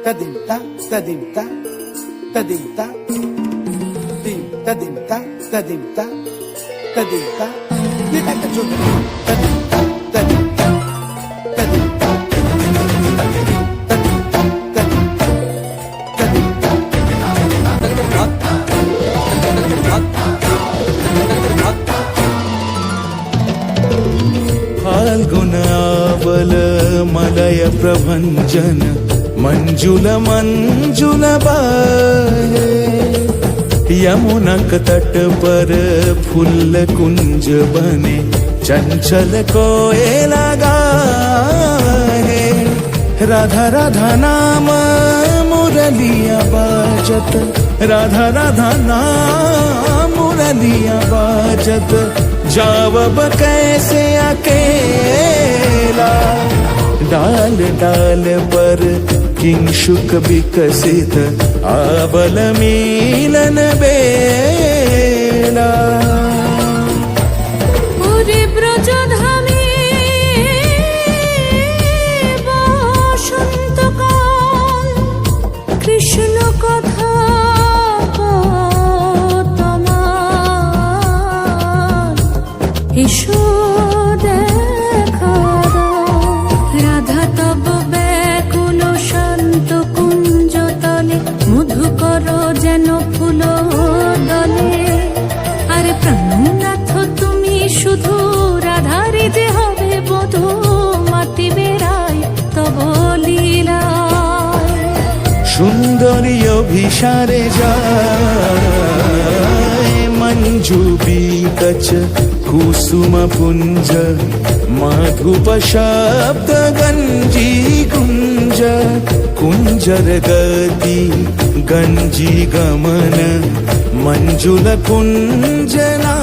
tadinta tadinta tadinta dim tadinta tadinta tadinta dita kachunga tadinta tadinta tadinta फाल्गुनावल मलय प्रभंजन मंजुल मंजुल बाहे यमुनक तट पर फूल कुंज बने चंचल कोयला गाहे राधा राधा नाम मुरलिया बाजत राधा राधा नाम मुरलिया बाजत जावब कैसे अकेला डाल डाल पर किंशुक विकसित आबल मिलन बेला পুরী ব্রজধামে বসন্তকাল কৃষ্ণ কথা তোমার এসো দেখা দাও রাধা তব ব্যাকুল শান্ত কুঞ্জ তলে মধুকর যেন ফুল দলে আরে প্রাণনাথ তুমি শুধু রাধারে যে হবে বধূ মাতি বেড়ায় তব লীলা সুন্দরী অভিসারে যায় মঞ্জু বিকচ কুসুম পুঞ্জ মাধুপ শব্দ গঞ্জি কুঞ্জ কুঞ্জর গতি গঞ্জি গমন মঞ্জুল কুঞ্জনা